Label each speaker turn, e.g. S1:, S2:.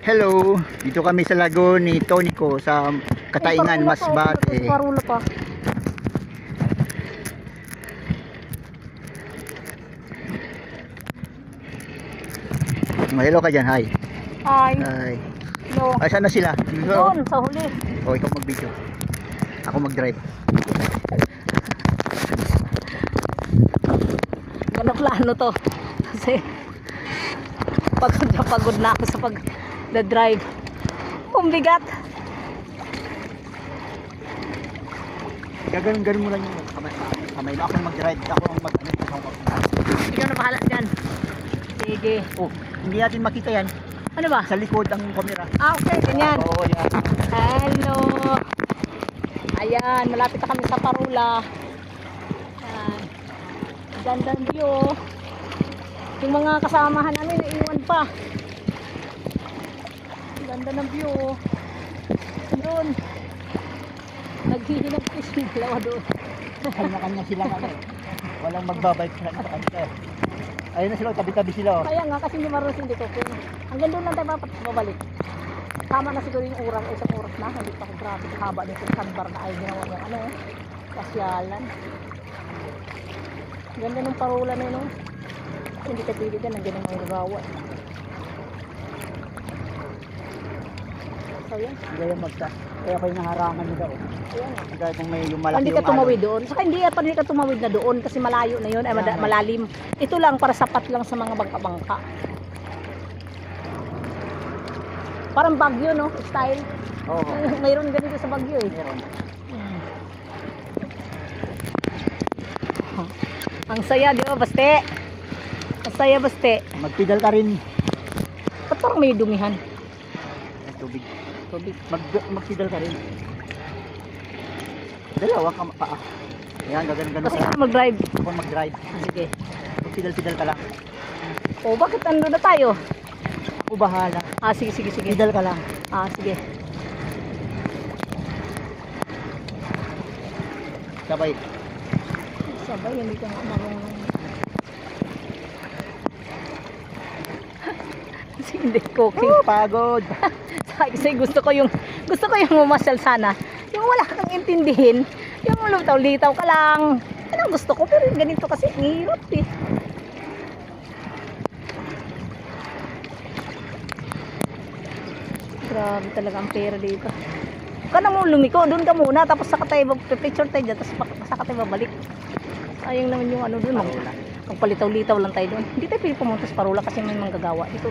S1: Hello, dito kami sa lagoon ni Tonico sa Kataingan, Masbate.
S2: Parula pa.
S1: Hello ka dyan, hi.
S2: Ay,
S1: Hi.
S2: no.
S1: Ay, saan na sila?
S2: Doon, sa huli.
S1: O, ikaw mag-video. Ako mag-drive.
S2: Ganang plano to. Kasi pagod na ako sa pag-drive. Pumbigat.
S1: Ganun mo lang yung kamay na ako mag-drive. Ako ang mag-ano.
S2: Ikaw na bahala dyan. Sige.
S1: Oh, hindi natin makita yan.
S2: Ano ba?
S1: Sa likod ang camera.
S2: Ah, okay. Ganyan.
S1: Oo, yan.
S2: Hello. Ayan, malapit na kami sa Parula. Ayan. Gandang view. Yung mga kasamahan namin, naiiwan pa. Ganda ng view. Doon. Naghihinag fish yung dalawa doon.
S1: Kanya-kanya sila kami. Walang magbabike sa kanila. Ayun na sila, tabi-tabi sila. Oh.
S2: Kaya nga, kasi hindi marunong hindi ko. Hanggang doon lang tayo babalik. Tama na siguro yung urang, isang oras na. Hindi pa ako grabe. Haba din sa sandbar na ay ginawa mo. Ano, pasyalan. Ganda ng Parula na yun. Hindi ka pili ka, nandiyan ang mga gawa. So yan.
S1: Hindi kayo kaya kayo naharangan nila. Oh.
S2: Ayan.
S1: Kahit kung may yung malaki
S2: Hindi ka tumawid doon. Saka hindi ka tumawid na doon kasi malayo na yun. Ay, malalim. Ito lang para sapat lang sa mga bangka-bangka. Parang Bagyo, no? Style.
S1: Oo.
S2: Mayroon ganito sa Bagyo eh.
S1: Meron.
S2: Ang saya, di ba, Baste? Ang saya, Baste.
S1: Magpidal ka rin.
S2: Ba't parang may dumihan?
S1: Ay, tubig.
S2: Tubig.
S1: Magpidal ka rin. Dalawa ka paa. Ayan, gagano-gano
S2: Kasi
S1: ka.
S2: ka mag-drive.
S1: Ako mag-drive.
S2: Sige.
S1: Magpidal-pidal ka lang.
S2: O, bakit ando na tayo?
S1: Ako bahala.
S2: Ah, sige.
S1: Pidal ka lang.
S2: Ah, sige.
S1: Sabay.
S2: Sabay, hindi ka marunong. Hindi cooking.
S1: Oh, pagod.
S2: Kasi gusto ko yung mamasyal sana. Yung wala kang intindihin, yung lutaw-litaw ka lang. Yan ang gusto ko, pero ganito kasi ang hirap eh. Grabe talaga ang pera dito. Huwag ka na mo lumiko, doon ka muna, tapos saka tayo, picture tayo dyan, tapos saka tayo babalik. Sayang naman yung ano doon, magpalitaw-litaw lang tayo doon. Hindi tayo pwede pumunta sa Parula kasi may manggagawa. Dito